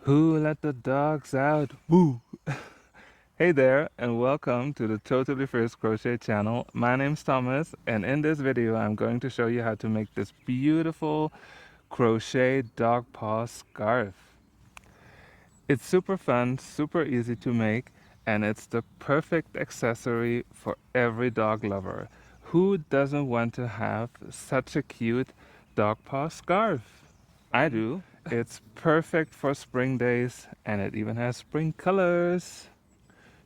Who let the dogs out? Woo! Hey there, and welcome to the Totally First Crochet channel. My name's Thomas, and in this video I'm going to show you how to make this beautiful crochet dog paw scarf. It's super fun, super easy to make, and it's the perfect accessory for every dog lover. Who doesn't want to have such a cute dog paw scarf? I do. It's perfect for spring days, and it even has spring colors.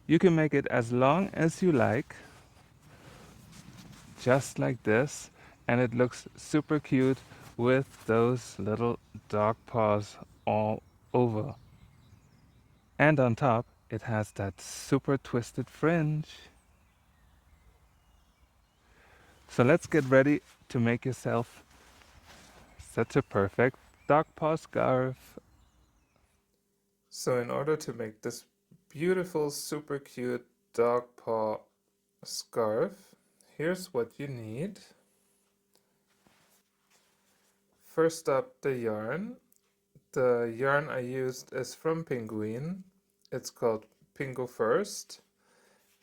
You can make it as long as you like, just like this, and it looks super cute with those little dog paws all over. And on top, it has that super twisted fringe. So let's get ready to make yourself such a perfect dog paw scarf. So in order to make this beautiful, super cute dog paw scarf, here's what you need. First up, the yarn. The yarn I used is from Pingouin. It's called Pingo First,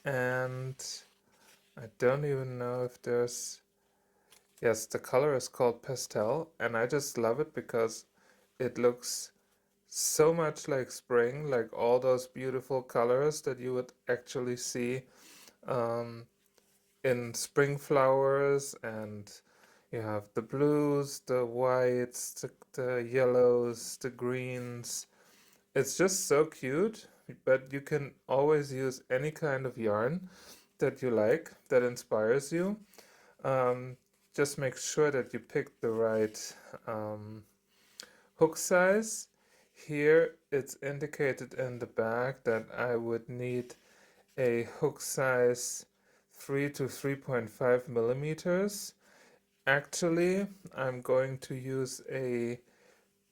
and I don't even know if there's... Yes, the color is called pastel, and I just love it because it looks so much like spring, like all those beautiful colors that you would actually see um, in spring flowers. And you have the blues, the whites, the yellows, the greens. It's just so cute, but you can always use any kind of yarn that you like, that inspires you. Um, just make sure that you pick the right hook size. Here it's indicated in the back that I would need a hook size 3 to 3.5 millimeters. Actually, I'm going to use a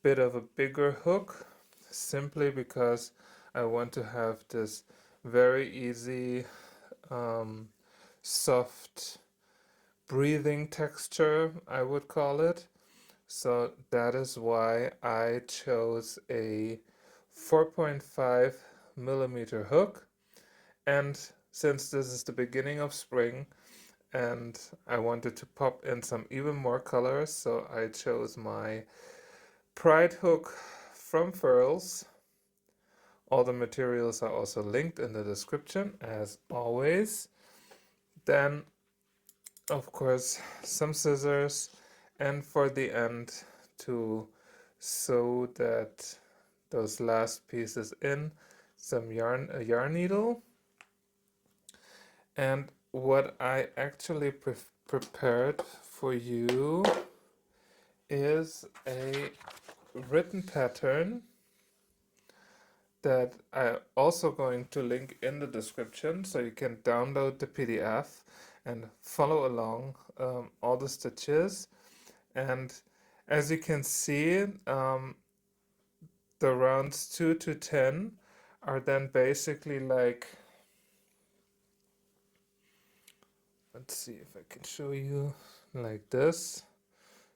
bit of a bigger hook simply because I want to have this very easy, soft breathing texture, I would call it. So that is why I chose a 4.5 millimeter hook. And since this is the beginning of spring and I wanted to pop in some even more colors, so I chose my Pride hook from Furls. All the materials are also linked in the description as always. Then, of course, some scissors, and for the end to sew those last pieces in, some yarn, a yarn needle. And what I actually prepared for you is a written pattern that I'm also going to link in the description, so you can download the PDF and follow along all the stitches. And as you can see, the rounds 2 to 10 are then basically like, let's see if I can show you, like this.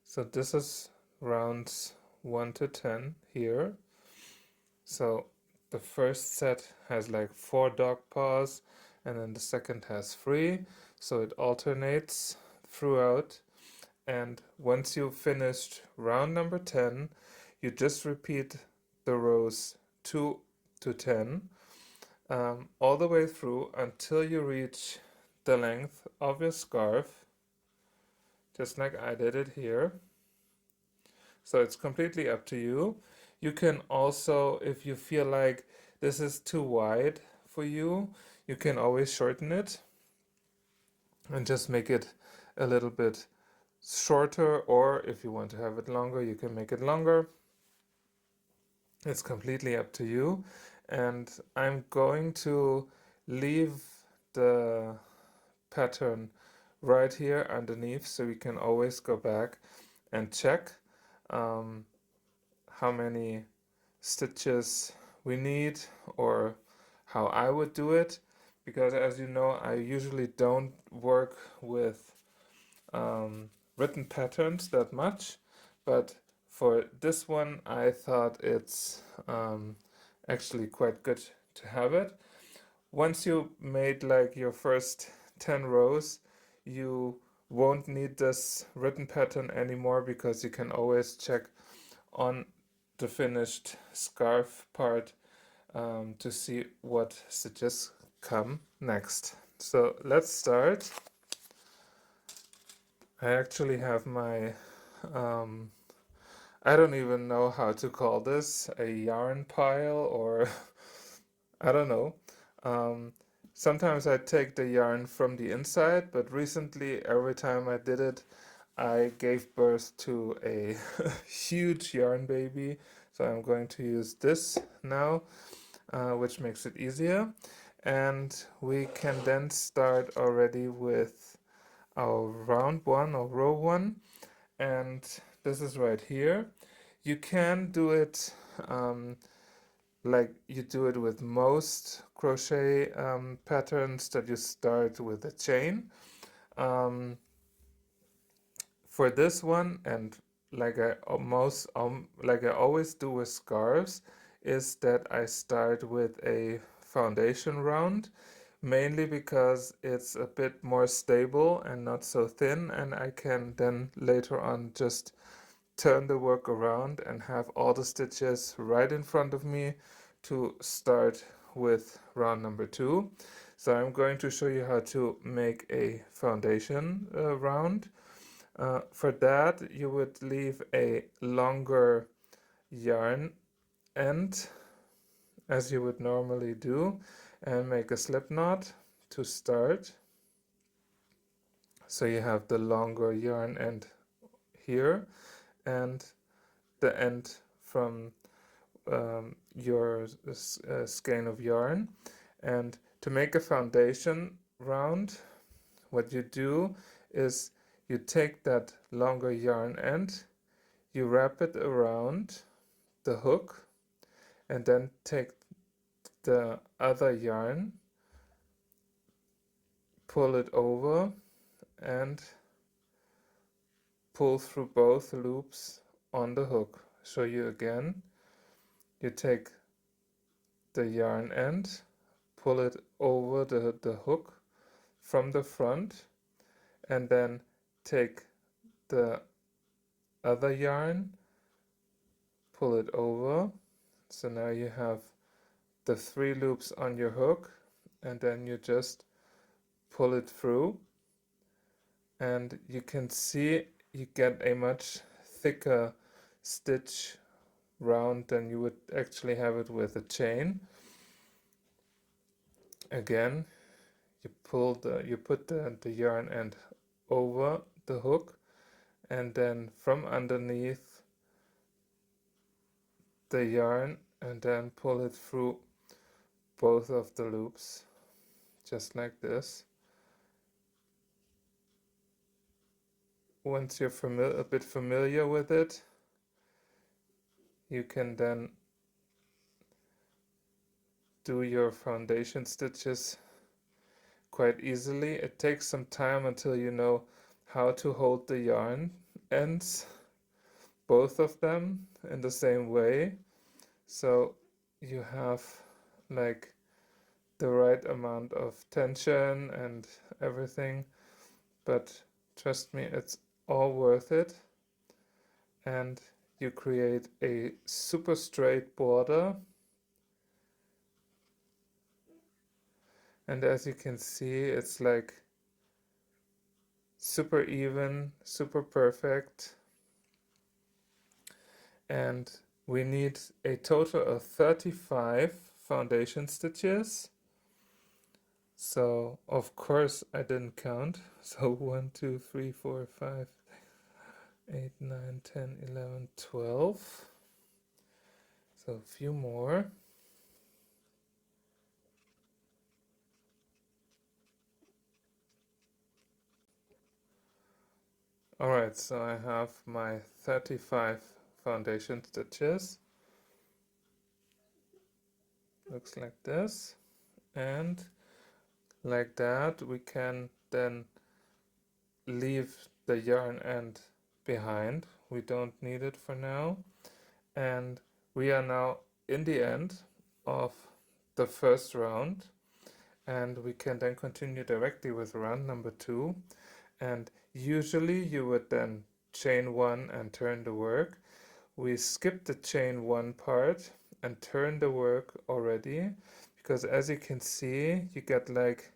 So this is rounds 1 to 10 here. So the first set has like 4 dog paws, and then the second has 3, so it alternates throughout. And once you've finished round number 10, you just repeat the rows 2 to 10 all the way through until you reach the length of your scarf, just like I did it here. So it's completely up to you. You can also, if you feel like this is too wide for you, you can always shorten it and just make it a little bit shorter, or if you want to have it longer, you can make it longer. It's completely up to you. And I'm going to leave the pattern right here underneath, so we can always go back and check how many stitches we need, or how I would do it, because as you know, I usually don't work with written patterns that much, but for this one I thought it's actually quite good to have it. Once you made like your first 10 rows, you won't need this written pattern anymore, because you can always check on the finished scarf part to see what stitches come next. So let's start. I actually have my I don't even know how to call this, a yarn pile, or I don't know. Um, Sometimes I take the yarn from the inside, but recently every time I did it, I gave birth to a huge yarn baby. So I'm going to use this now, which makes it easier. And we can then start already with our round one or row one. And this is right here. You can do it like you do it with most crochet patterns, that you start with a chain. Um, for this one, and like I always do with scarves, is that I start with a foundation round, mainly because it's a bit more stable and not so thin, and I can then later on just turn the work around and have all the stitches right in front of me to start with round number 2. So I'm going to show you how to make a foundation round. For that, you would leave a longer yarn end, as you would normally do, and make a slip knot to start. So you have the longer yarn end here, and the end from your skein of yarn. And to make a foundation round, what you do is you take that longer yarn end, you wrap it around the hook, and then take the other yarn, pull it over, and pull through both loops on the hook. Show you again. You take the yarn end, pull it over the hook from the front, and then take the other yarn, pull it over. So now you have the 3 loops on your hook, and then you just pull it through, and you can see you get a much thicker stitch round than you would actually have it with a chain. Again, you put the yarn end over the hook, and then from underneath the yarn, and then pull it through both of the loops, just like this. Once you're a bit familiar with it, you can then do your foundation stitches quite easily. It takes some time until you know how to hold the yarn ends, both of them, in the same way, so you have like the right amount of tension and everything. But trust me, it's all worth it, and you create a super straight border. And as you can see, it's like super even, super perfect. And we need a total of 35 foundation stitches. So of course I didn't count. So 1, 2, 3, 4, 5, 8, 9, 10, 11, 12. So a few more. Alright, so I have my 35 foundation stitches. Looks like this. And like that, we can then leave the yarn end behind we don't need it for now. And we are now in the end of the first round, and we can then continue directly with round number 2. And usually you would then chain 1 and turn the work. We skip the chain 1 part and turn the work already, because as you can see, you get like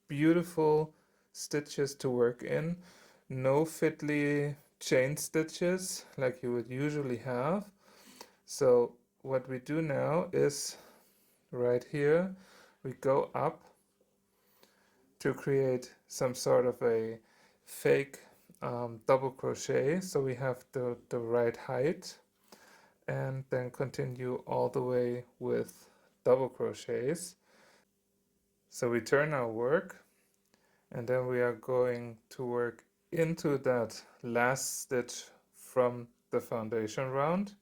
beautiful stitches to work in, no fiddly chain stitches like you would usually have. So what we do now is right here we go up to create some sort of a fake double crochet, so we have the right height, and then continue all the way with double crochets. So we turn our work, and then we are going to work into that last stitch from the foundation round,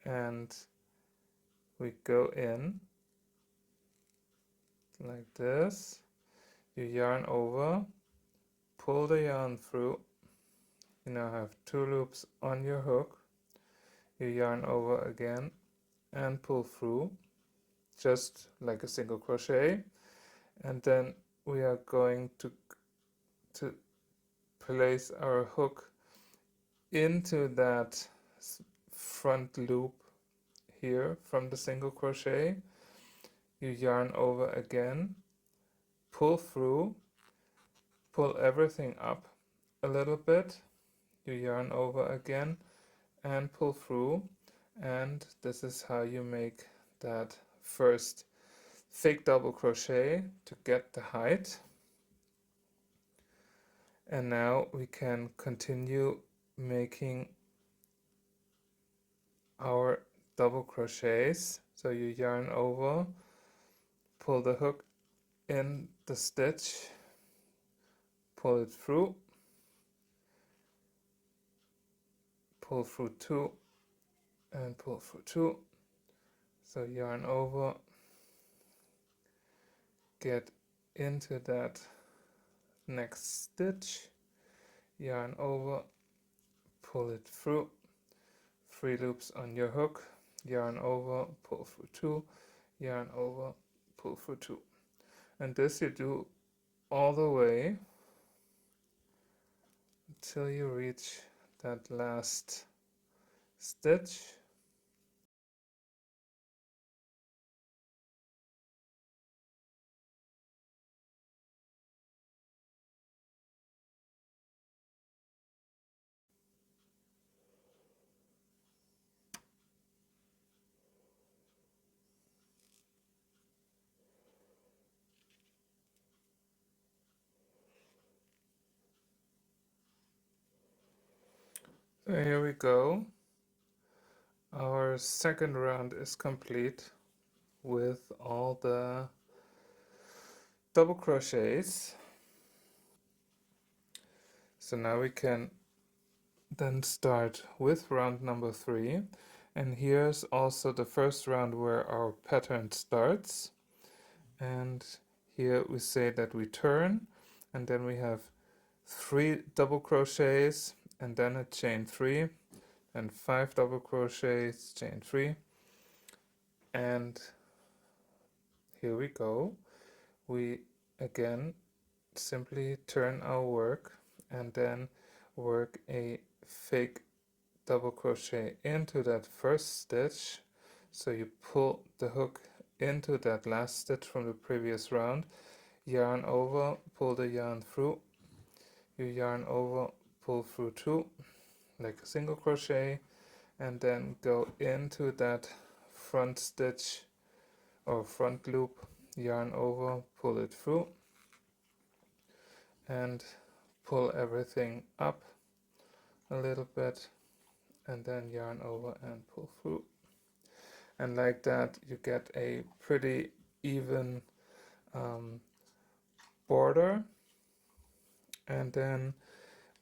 and we go in like this. You yarn over, pull the yarn through. You now have 2 loops on your hook. You yarn over again and pull through, just like a single crochet. And then we are going to place our hook into that front loop here from the single crochet. You yarn over again, pull through, pull everything up a little bit. You yarn over again and pull through, and this is how you make that first fake double crochet to get the height. And now we can continue making our double crochets. So you yarn over, pull the hook in the stitch, pull it through, pull through 2 and pull through 2. So yarn over, get into that next stitch, yarn over, pull it through, 3 loops on your hook, yarn over, pull through 2, yarn over, pull through 2. And this you do all the way until you reach that last stitch. So here we go. Our second round is complete with all the double crochets. So now we can then start with round number 3, and here's also the first round where our pattern starts. And here we say that we turn, and then we have 3 double crochets and then a chain 3 and 5 double crochets, chain 3, and here we go. We again simply turn our work and then work a fake double crochet into that first stitch. So you pull the hook into that last stitch from the previous round, yarn over, pull the yarn through, you yarn over, pull through 2 like a single crochet, and then go into that front stitch or front loop, yarn over, pull it through, and pull everything up a little bit, and then yarn over and pull through. And like that you get a pretty even border. And then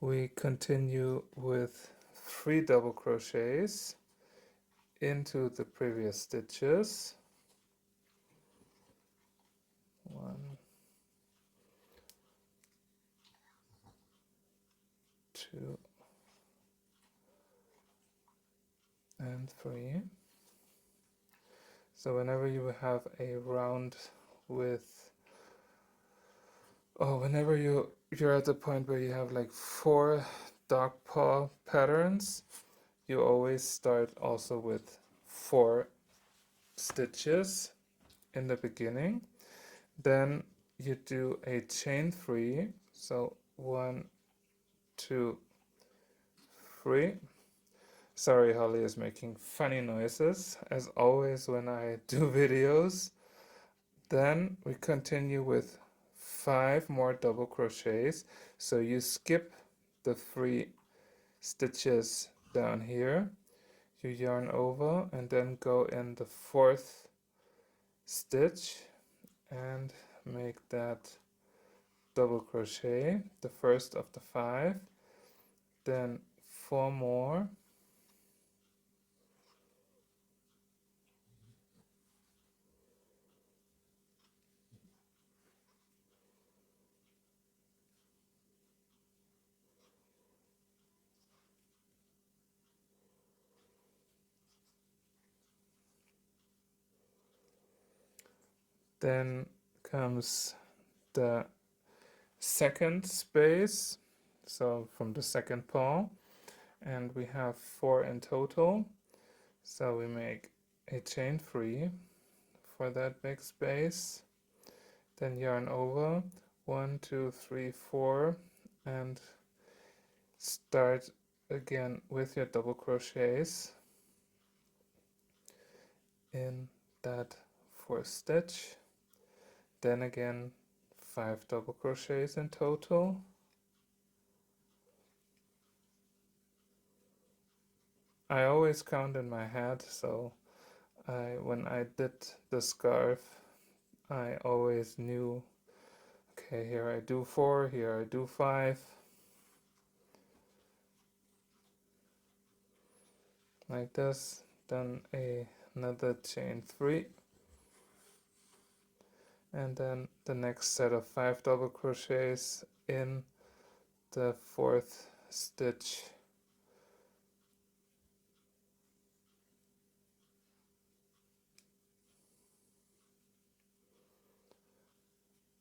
we continue with 3 double crochets into the previous stitches. 1, 2, and 3. So whenever you have a round with, whenever you're at the point where you have like 4 dog paw patterns, you always start also with 4 stitches in the beginning. Then you do a chain 3, so 1, 2, 3. Sorry, Holly is making funny noises as always when I do videos. Then we continue with 5 more double crochets, so you skip the 3 stitches down here, you yarn over and then go in the 4th stitch and make that double crochet, the first of the 5, then 4 more, then comes the second space, so from the second paw, and we have 4 in total, so we make a chain 3 for that big space, then yarn over 1, 2, 3, 4, and start again with your double crochets in that 4th stitch, then again 5 double crochets in total, I always count in my head, so when I did the scarf I always knew, okay, here I do 4, here I do 5, like this, then another chain 3, and then the next set of 5 double crochets in the 4th stitch,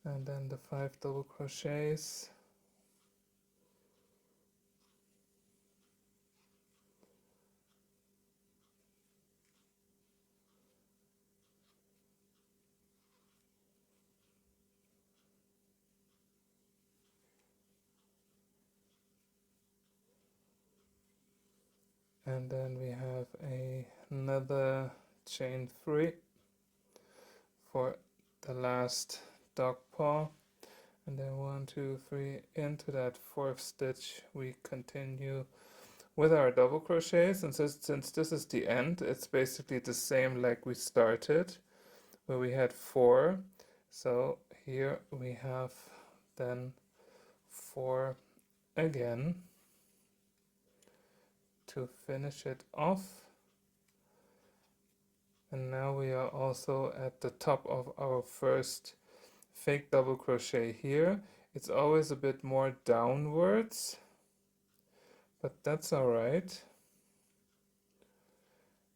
and then the 5 double crochets, and then we have another chain 3 for the last dog paw, and then 1, 2, 3 into that 4th stitch we continue with our double crochets, and since this is the end, it's basically the same like we started where we had 4, so here we have then 4 again to finish it off. And now we are also at the top of our first fake double crochet here. It's always a bit more downwards, but that's alright.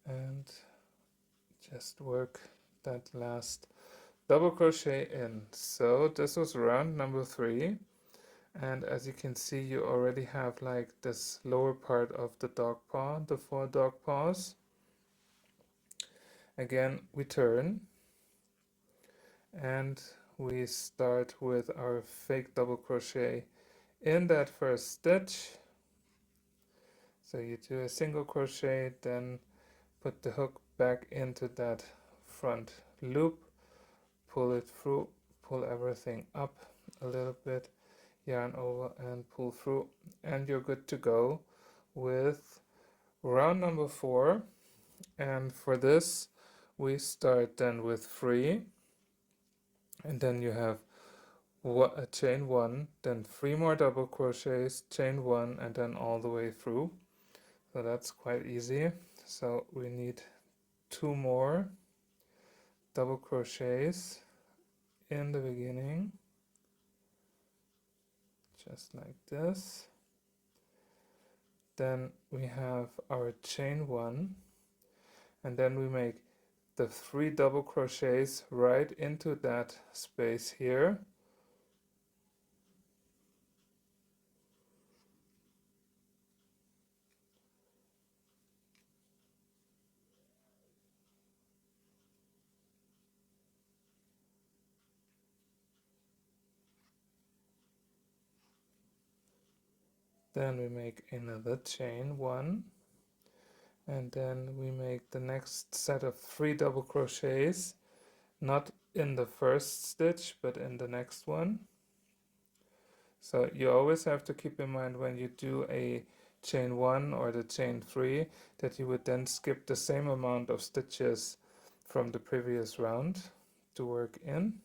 And just work that last double crochet in. So this was round number 3, and as you can see you already have like this lower part of the dog paw, the 4 dog paws. Again we turn and we start with our fake double crochet in that first stitch. So you do a single crochet, then put the hook back into that front loop, pull it through, pull everything up a little bit, yarn over and pull through, and you're good to go with round number 4. And for this we start then with 3, and then you have a chain 1, then 3 more double crochets, chain 1, and then all the way through. So that's quite easy. So we need 2 more double crochets in the beginning, just like this. Then we have our chain 1, and then we make the 3 double crochets right into that space here. Then we make another chain 1, and then we make the next set of 3 double crochets, not in the first stitch but in the next one. So you always have to keep in mind when you do a chain 1 or the chain 3 that you would then skip the same amount of stitches from the previous round to work in.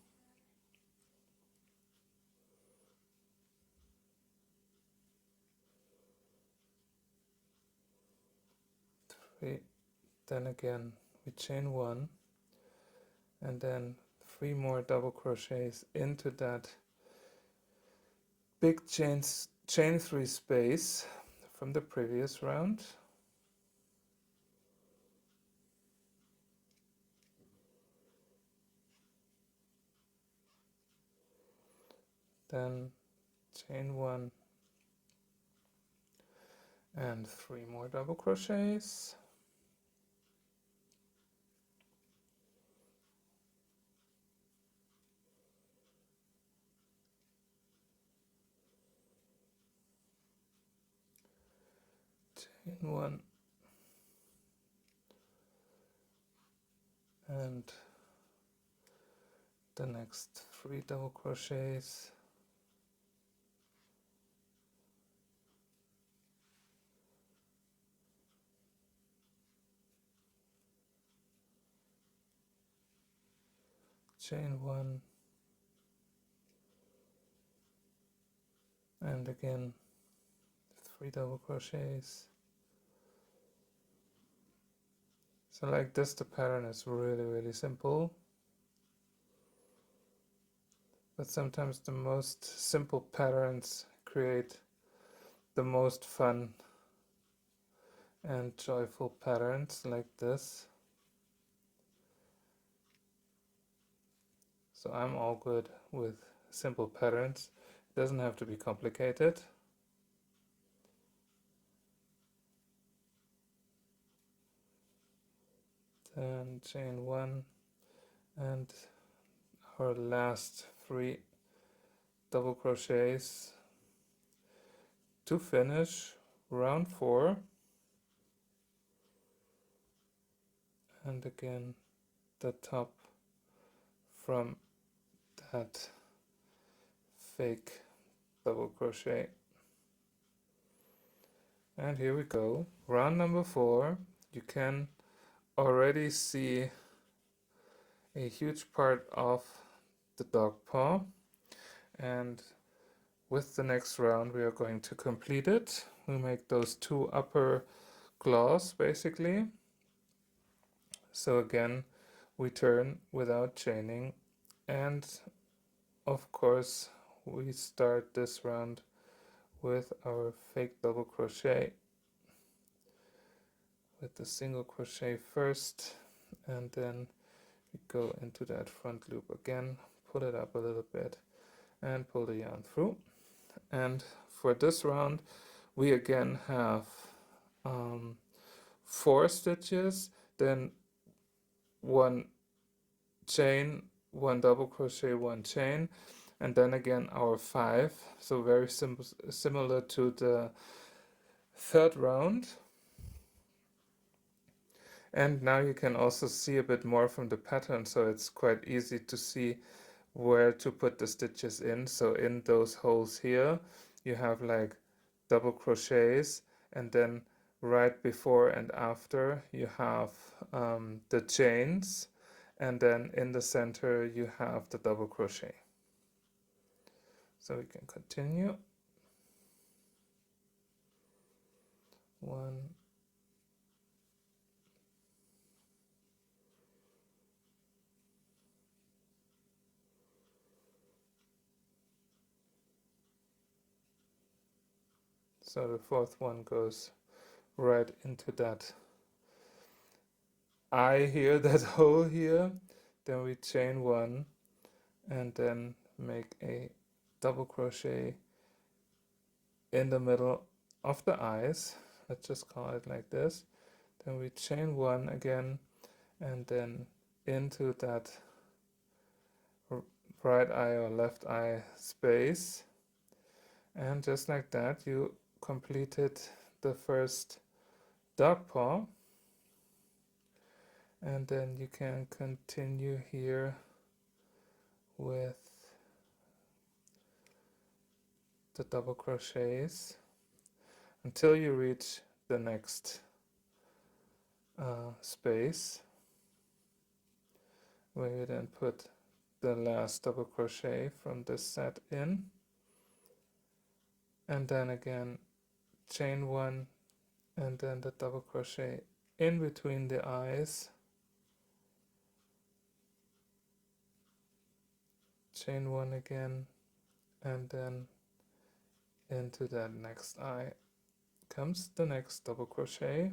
Then again we chain 1 and then 3 more double crochets into that big chain 3 space from the previous round. Then chain 1 and 3 more double crochets. Chain 1 and the next 3 double crochets. Chain 1 and again 3 double crochets. So like this, the pattern is really simple, but sometimes the most simple patterns create the most fun and joyful patterns like this. So I'm all good with simple patterns. It doesn't have to be complicated. Then chain 1 and our last 3 double crochets to finish round 4, and again the top from that fake double crochet. And here we go, round number 4. You can already see a huge part of the dog paw, and with the next round we are going to complete it. We make those 2 upper claws basically. So again we turn without chaining, and of course we start this round with our fake double crochet with the single crochet first, and then we go into that front loop again, pull it up a little bit and pull the yarn through. And for this round we again have 4 stitches, then 1 chain, 1 double crochet, 1 chain, and then again our 5. So very simple, similar to the third round. And now you can also see a bit more from the pattern, so it's quite easy to see where to put the stitches in. So in those holes here you have like double crochets, and then right before and after you have the chains, and then in the center you have the double crochet. So we can continue. 1, so the 4th one goes right into that eye here, that hole here, then we chain one and then make a double crochet in the middle of the eyes. Let's just call it like this. Then we chain one again and then into that right eye or left eye space, and just like that you completed the first dog paw. And then you can continue here with the double crochets until you reach the next space, where you then put the last double crochet from this set in, and then again chain one and then the double crochet in between the eyes, chain one again, and then into that next eye comes the next double crochet,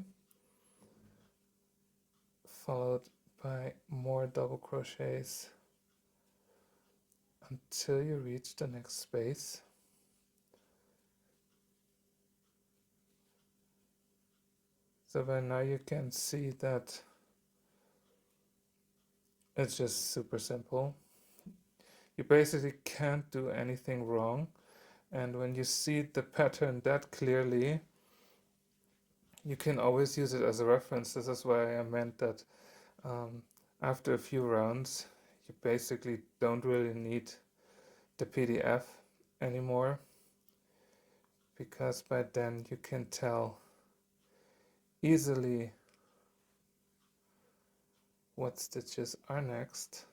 followed by more double crochets until you reach the next space. So by now you can see that it's just super simple. You basically can't do anything wrong, and when you see the pattern that clearly, you can always use it as a reference. This is why I meant that after a few rounds you basically don't really need the PDF anymore, because by then you can tell easily what stitches are next.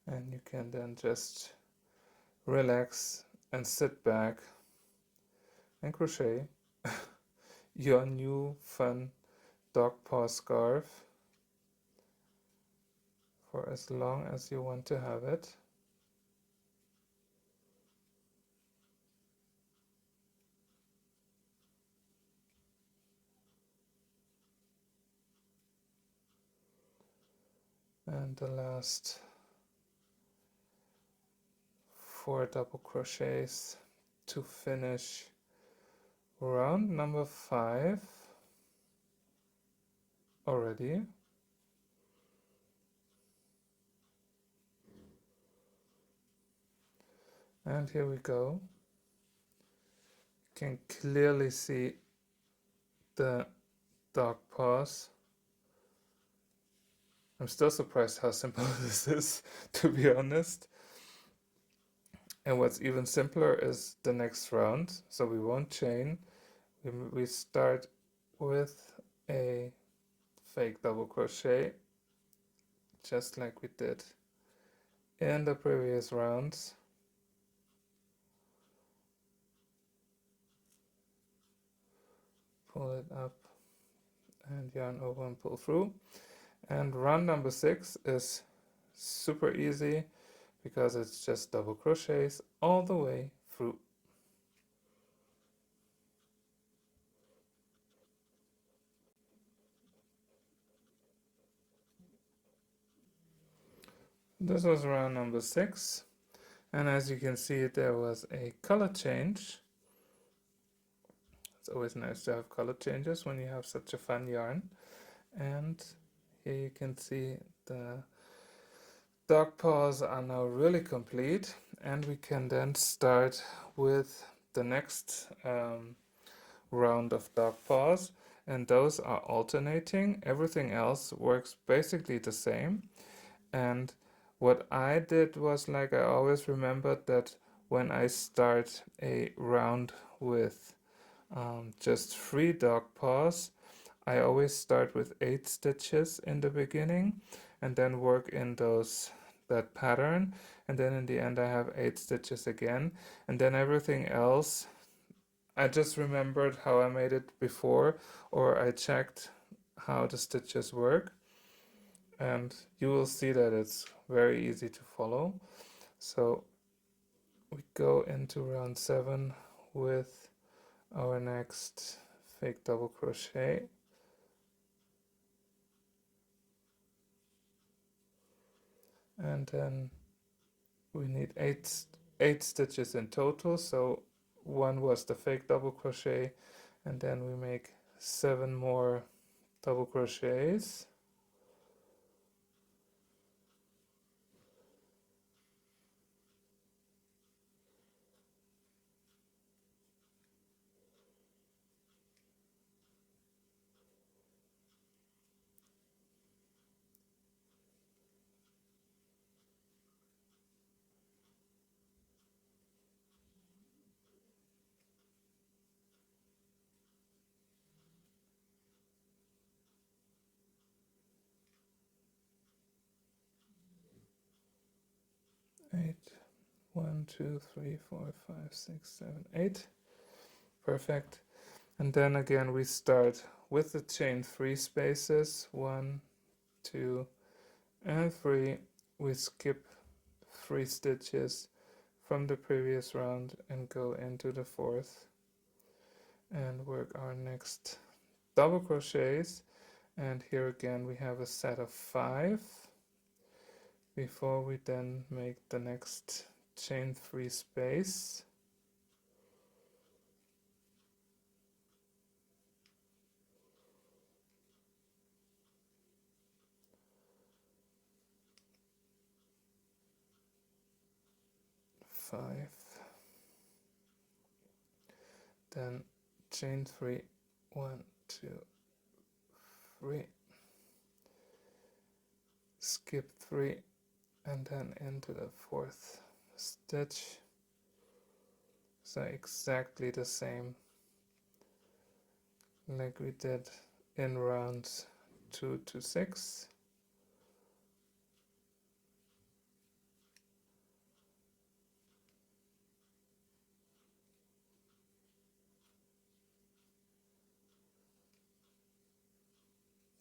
And you can then just relax and sit back and crochet your new fun dog paw scarf for as long as you want to have it. And the last 4 double crochets to finish round number 5 already. And here we go. You can clearly see the dog paws. I'm still surprised how simple this is, to be honest. And what's even simpler is the next round. So we won't chain. We start with a fake double crochet, just like we did in the previous rounds. Pull it up and yarn over and pull through. And round number 6 is super easy because it's just double crochets all the way through. This was round number 6, and as you can see there was a color change. It's always nice to have color changes when you have such a fun yarn. And here you can see the dog paws are now really complete, and we can then start with the next round of dog paws, and those are alternating. Everything else works basically the same. And what I did was, like, I always remembered that when I start a round with just 3 dog paws, I always start with 8 stitches in the beginning and then work in that pattern, and then in the end I have 8 stitches again, and then everything else I just remembered how I made it before, or I checked how the stitches work, and you will see that it's very easy to follow. So we go into round 7 with our next fake double crochet, and then we need eight stitches in total. So one was the fake double crochet, and then we make 7 more double crochets. Eight. 1, 2, 3, 4, 5, 6, 7, 8. Perfect. And then again we start with the chain 3 spaces. 1, 2, and 3. We skip 3 stitches from the previous round and go into the 4th and work our next double crochets. And here again we have a set of 5 before we then make the next chain 3 space. Five, then chain 3, 1, 2, 3, skip 3, and then into the 4th stitch. So exactly the same like we did in rounds 2 to 6.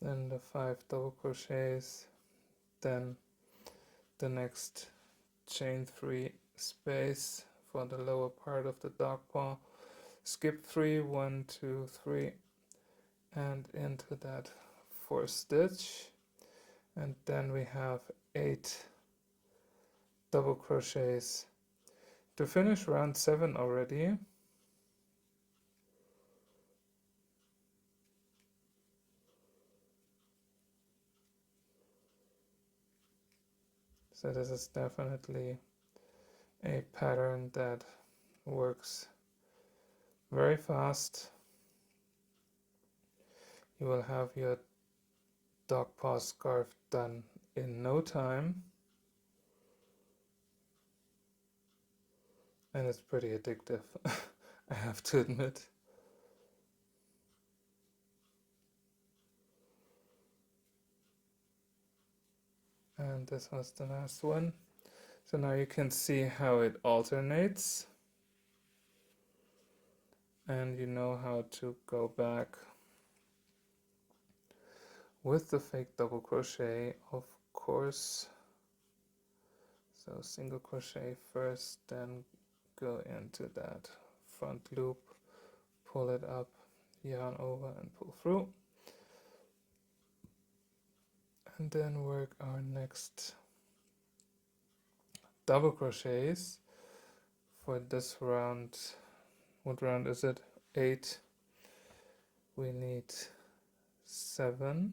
Then the 5 double crochets, then the next chain 3 space for the lower part of the dog paw, skip 3, 1, 2, 3, and into that 4th stitch, and then we have 8 double crochets to finish round 7 already. So this is definitely a pattern that works very fast. You will have your dog paw scarf done in no time, and it's pretty addictive, I have to admit. And this was the last one. So now you can see how it alternates, and you know how to go back with the fake double crochet, of course. So single crochet first, then go into that front loop, pull it up, yarn over and pull through, and then work our next double crochets for this round. What round is it? 8. We need 7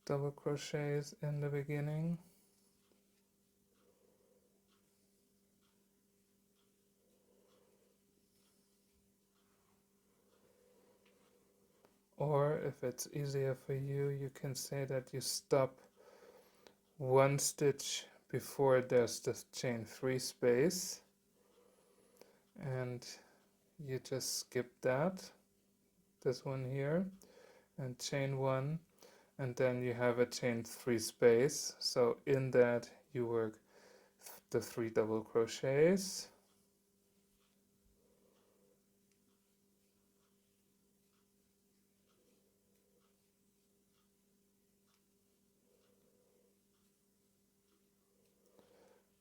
double crochets in the beginning, or if it's easier for you, you can say that you stop 1 stitch before there's the chain 3 space, and you just skip that, this one here, and chain 1, and then you have a chain 3 space. So in that you work the 3 double crochets,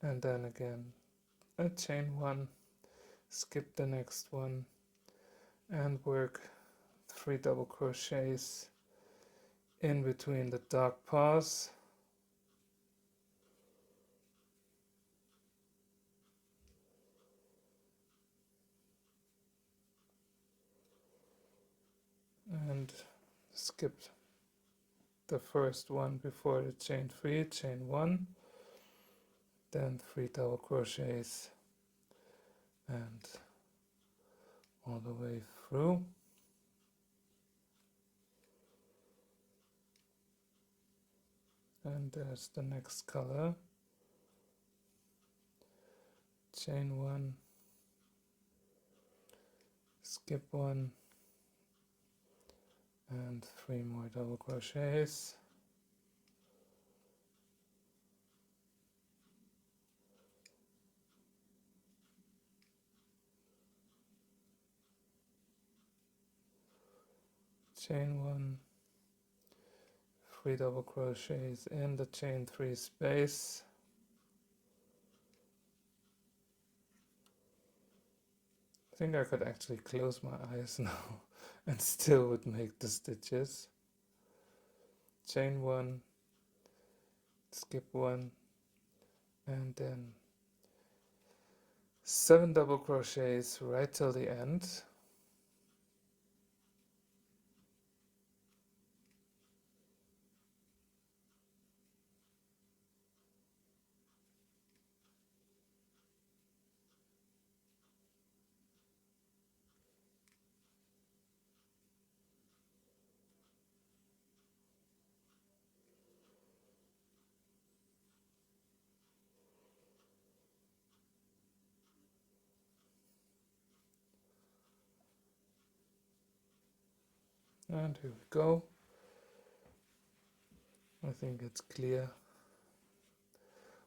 and then again a chain 1, skip the next one, and work 3 double crochets in between the dog paws. And skip the first one before the chain 3, chain 1, then 3 double crochets and all the way through. And there's the next color. Chain 1, skip 1, and 3 more double crochets. Chain 1, 3 double crochets in the chain 3 space. I think I could actually close my eyes now and still would make the stitches. Chain 1, skip 1, and then 7 double crochets right till the end. And here we go. I think it's clear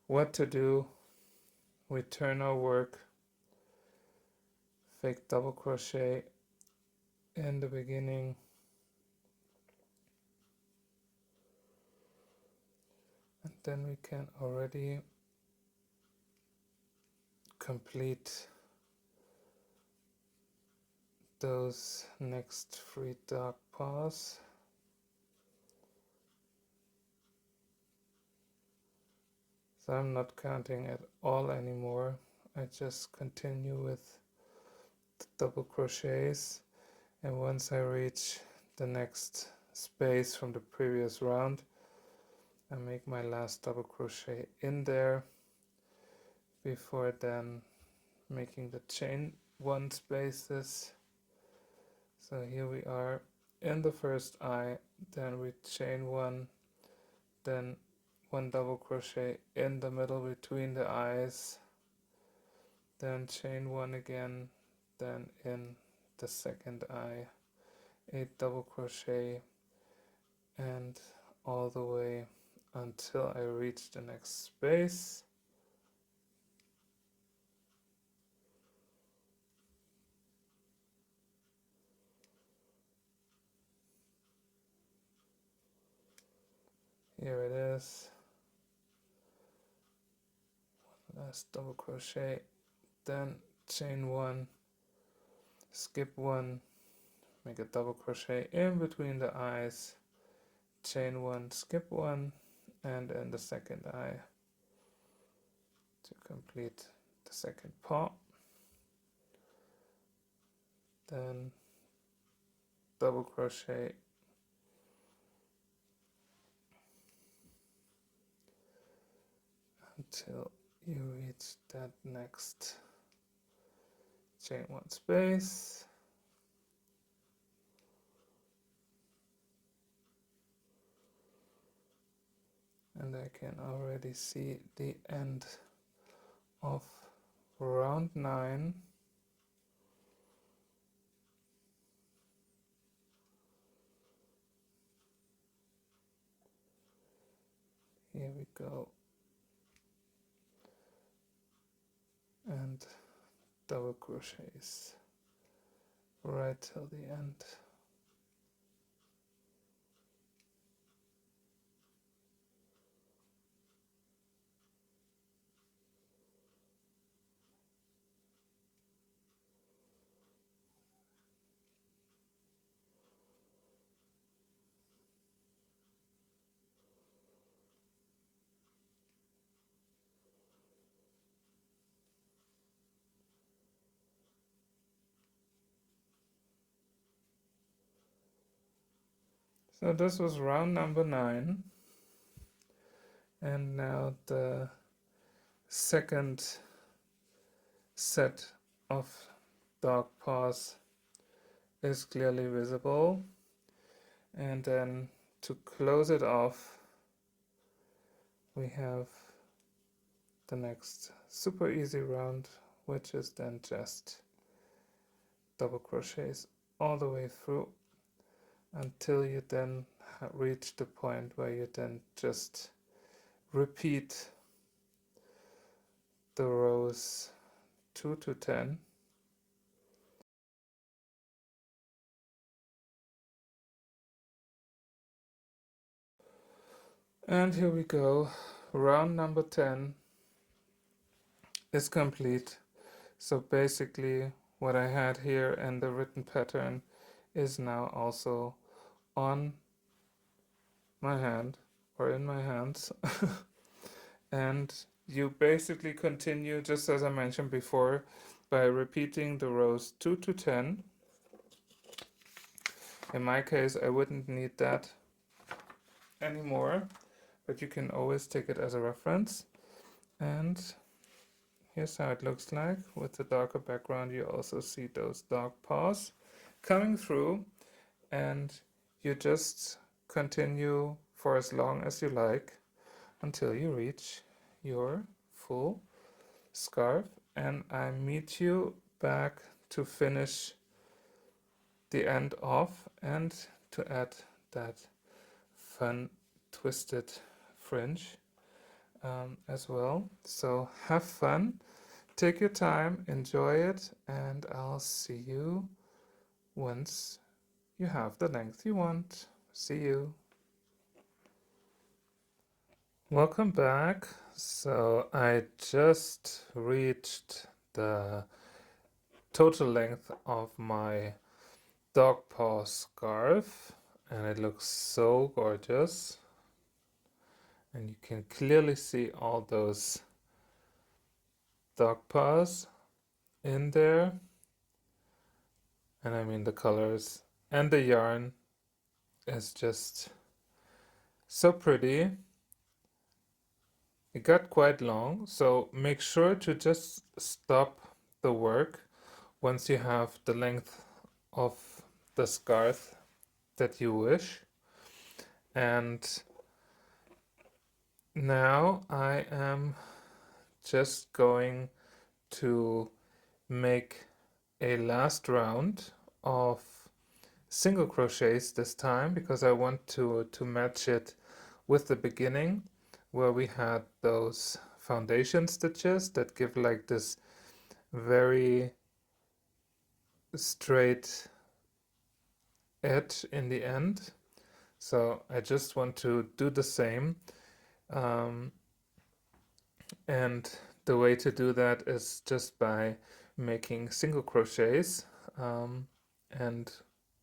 what to do. We turn our work, fake double crochet in the beginning, and then we can already complete those next 3 dark paws. So I'm not counting at all anymore. I just continue with the double crochets, and once I reach the next space from the previous round, I make my last double crochet in there before then making the chain 1 spaces. So here we are in the first eye, then we chain 1, then 1 double crochet in the middle between the eyes, then chain 1 again, then in the second eye 8 double crochet, and all the way until I reach the next space. Here it is. Last double crochet, then chain 1, skip 1, make a double crochet in between the eyes, chain 1, skip 1, and in the second eye to complete the second paw. Then double crochet until you reach that next chain 1 space. And I can already see the end of round 9. Here we go. And double crochets right till the end. So this was round number 9, and now the second set of dog paws is clearly visible, and then to close it off we have the next super easy round, which is then just double crochets all the way through until you then reach the point where you then just repeat the rows 2 to 10. And here we go, round number 10 is complete. So basically what I had here and the written pattern is now also on my hand or in my hands. And you basically continue, just as I mentioned before, by repeating the rows 2 to 10. In my case, I wouldn't need that anymore, but you can always take it as a reference. And here's how it looks like. With the darker background, you also see those dog paws coming through, and you just continue for as long as you like until you reach your full scarf, and I meet you back to finish the end off and to add that fun twisted fringe as well. So have fun, take your time, enjoy it, and I'll see you once you have the length you want. See you. Welcome back. So I just reached the total length of my dog paw scarf, and it looks so gorgeous, and you can clearly see all those dog paws in there, and I mean the colors and the yarn is just so pretty. It got quite long, so make sure to just stop the work once you have the length of the scarf that you wish. And now I am just going to make a last round of single crochets this time, because I want to match it with the beginning where we had those foundation stitches that give like this very straight edge in the end. So I just want to do the same, and the way to do that is just by making single crochets, and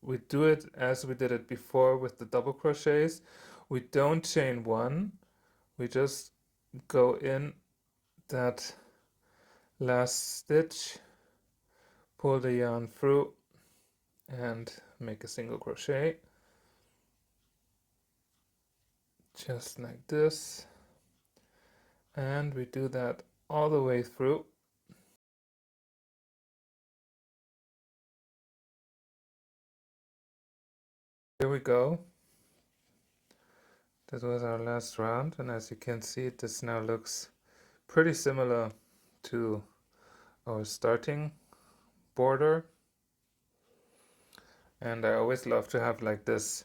we do it as we did it before with the double crochets. We don't chain one, we just go in that last stitch, pull the yarn through and make a single crochet, just like this, and we do that all the way through. Here we go. That was our last round, and as you can see, this now looks pretty similar to our starting border. And I always love to have like this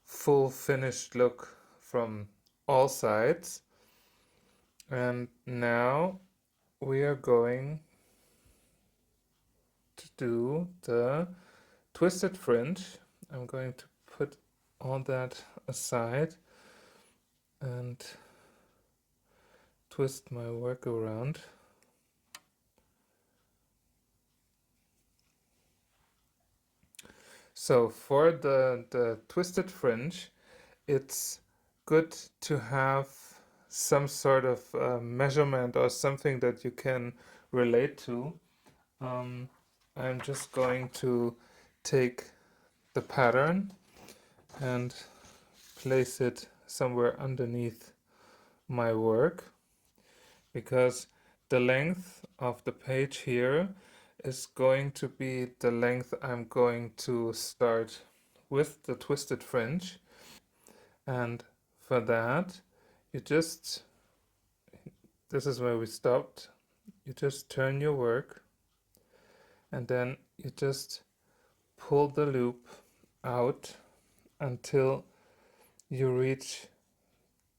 full finished look from all sides. And now we are going to do the twisted fringe. I'm going to put all that aside and twist my work around. So for the twisted fringe, it's good to have some sort of measurement or something that you can relate to. I'm just going to take the pattern and place it somewhere underneath my work, because the length of the page here is going to be the length I'm going to start with the twisted fringe. And for that, you just, this is where we stopped, you just turn your work and then you just pull the loop out until you reach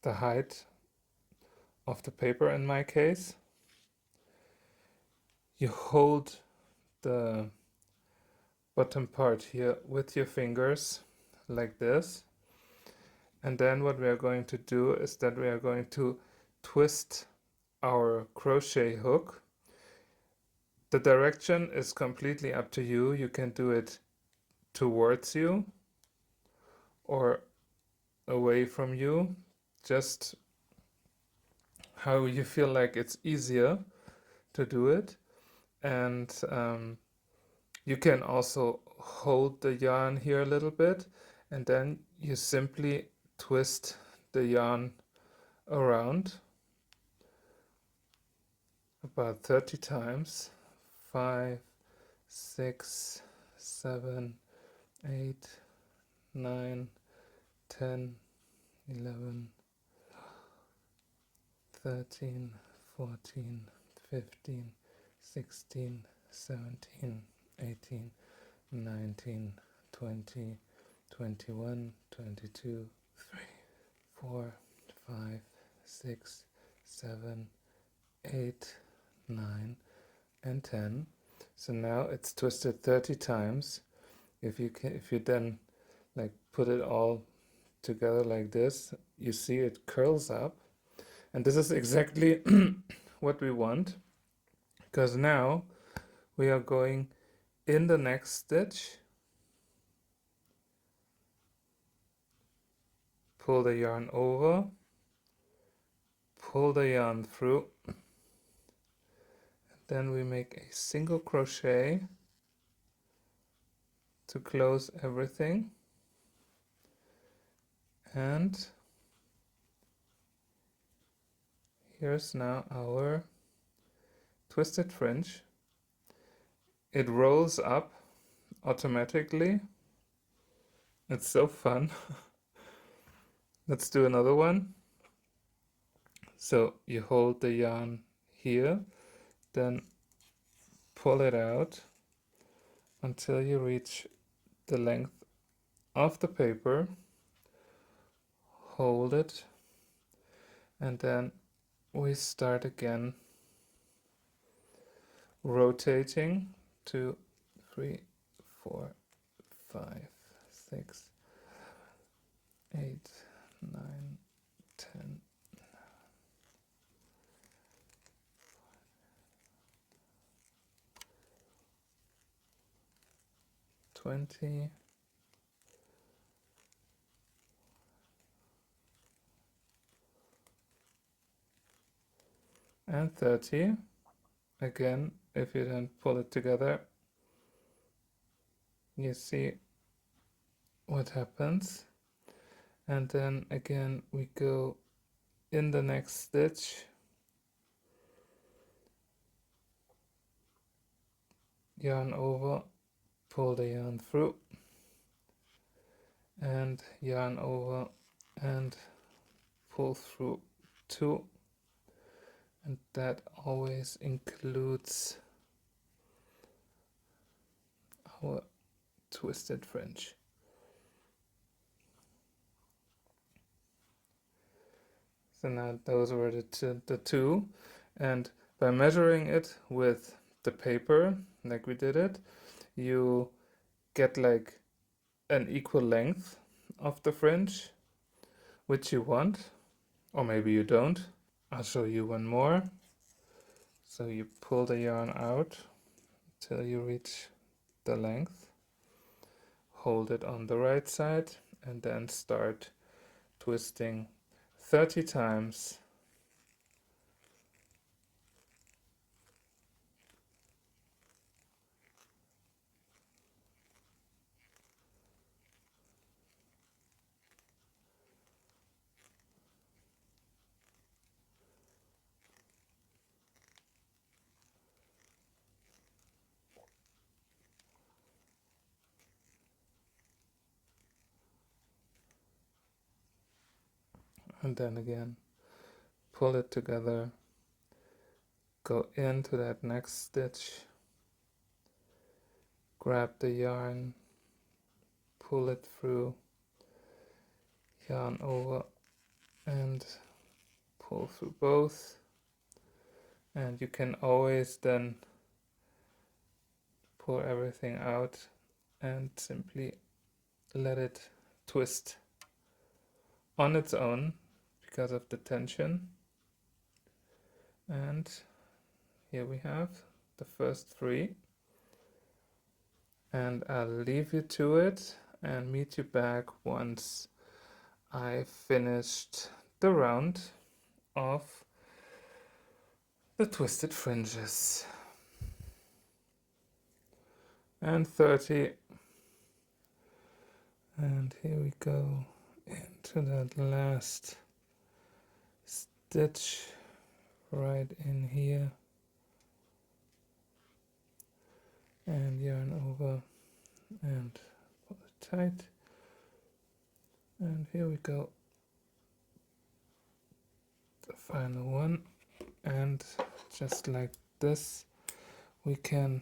the height of the paper. In my case, you hold the bottom part here with your fingers like this, and then what we are going to do is that we are going to twist our crochet hook. The direction is completely up to you. You can do it towards you or away from you, just how you feel like it's easier to do it. And you can also hold the yarn here a little bit, and then you simply twist the yarn around about 30 times. 5, 6, 7, 8, 9, 10, 11, 13, 14, 15, 16, 17, 18, 19, 20, 21, 22, 3, 4, 5, 6, 7, 8, 9, and 10. So now it's twisted 30 times. If you then like put it all together like this, you see it curls up, and this is exactly what we want, because now we are going in the next stitch, pull the yarn over, pull the yarn through, then we make a single crochet to close everything, and here's now our twisted fringe. It rolls up automatically. It's so fun. Let's do another one. So you hold the yarn here, then pull it out until you reach the length of the paper, hold it, and then we start again rotating. 2, 3, 4, 5, 6, 8, 9, 10, 20, and 30. Again, if you then pull it together, you see what happens. And then again we go in the next stitch, yarn over, pull the yarn through, and yarn over and pull through 2, and that always includes our twisted fringe. So now those were the two, and by measuring it with the paper like we did it, you get like an equal length of the fringe, which you want, or maybe you don't. I'll show you one more. So you pull the yarn out till you reach the length, hold it on the right side, and then start twisting 30 times. and then again pull it together, go into that next stitch, grab the yarn, pull it through, yarn over and pull through both, and you can always then pull everything out and simply let it twist on its own because of the tension. And here we have the first 3, and I'll leave you to it and meet you back once I finished the round of the twisted fringes. And 30, and here we go into that last stitch right in here, and yarn over and pull it tight, and here we go, the final one. And just like this, we can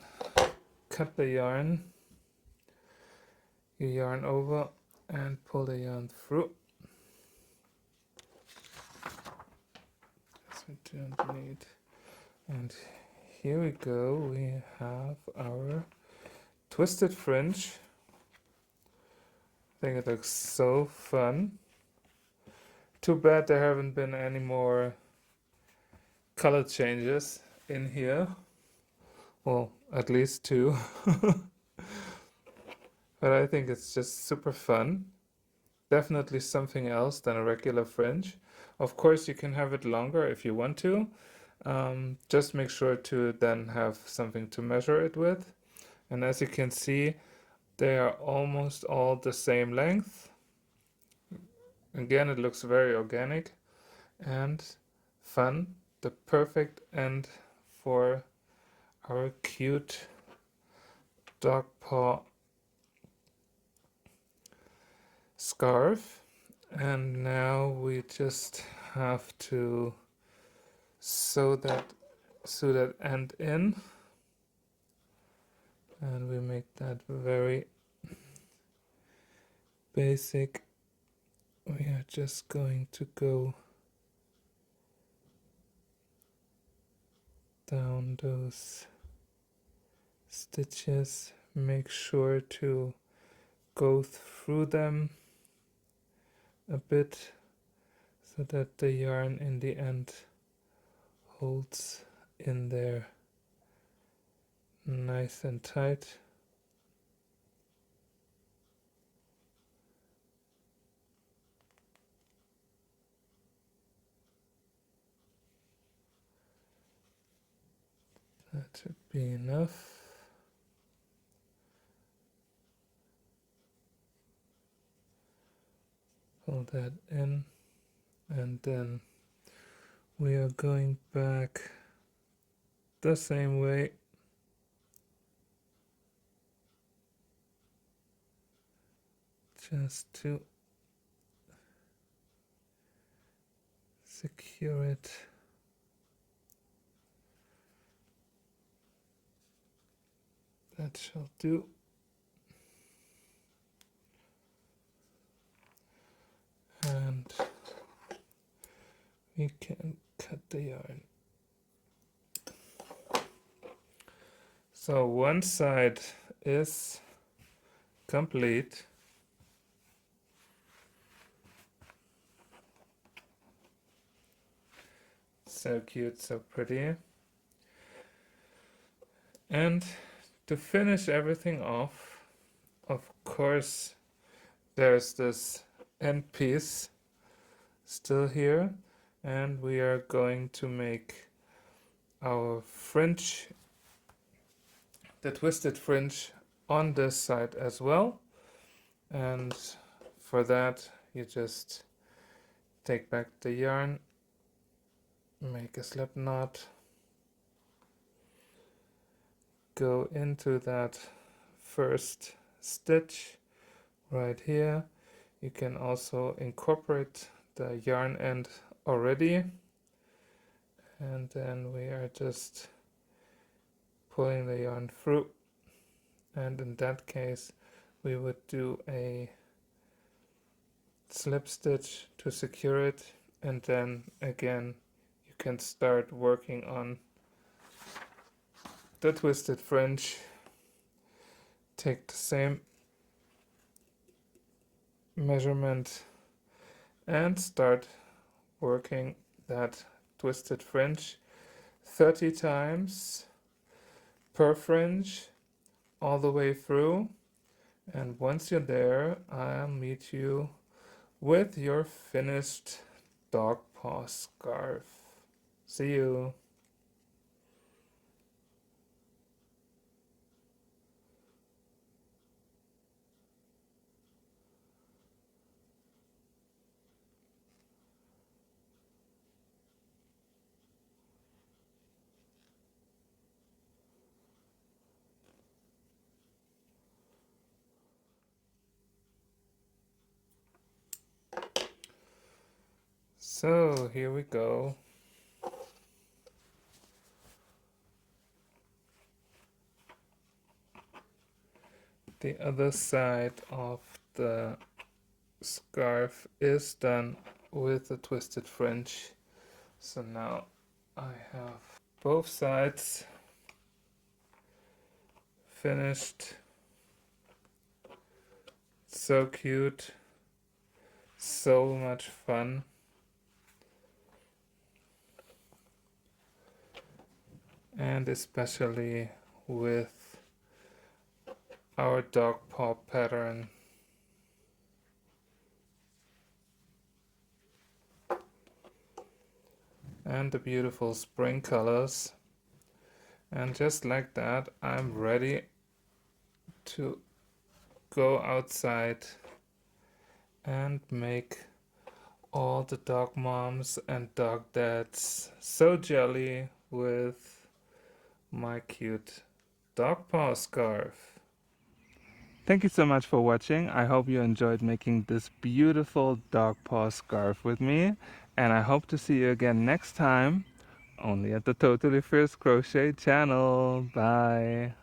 cut the yarn, you yarn over and pull the yarn through. That's what you don't need. And here we go, we have our twisted fringe. I think it looks so fun. Too bad there haven't been any more color changes in here. Well, at least 2. But I think it's just super fun. Definitely something else than a regular fringe. Of course, you can have it longer if you want to. Just make sure to then have something to measure it with. And as you can see, they are almost all the same length. Again, it looks very organic and fun. The perfect end for our cute dog paw scarf. And now we just have to sew that end in, and we make that very basic. We are just going to go down those stitches, make sure to go through them a bit so that the yarn in the end holds in there nice and tight. That should be enough. Pull that in, and then we are going back the same way. Just to secure it. That shall do. And we can cut the yarn. So one side is complete. So cute, so pretty. And to finish everything off, of course, there's this end piece still here, and we are going to make our fringe, the twisted fringe, on this side as well. And for that, you just take back the yarn, make a slip knot, go into that first stitch right here. You can also incorporate the yarn end already, and then we are just pulling the yarn through, and in that case we would do a slip stitch to secure it, and then again you can start working on the twisted fringe. Take the same measurement and start working that twisted fringe 30 times per fringe all the way through, and once you're there I'll meet you with your finished dog paw scarf. See you. So here we go. The other side of the scarf is done with the twisted fringe. So now I have both sides finished. So cute, so much fun. And especially with our dog paw pattern. And the beautiful spring colors. And just like that, I'm ready to go outside and make all the dog moms and dog dads so jelly with my cute dog paw scarf. Thank you so much for watching. I hope you enjoyed making this beautiful dog paw scarf with me, and I hope to see you again next time, only at the Totally Fierce Crochet channel. Bye.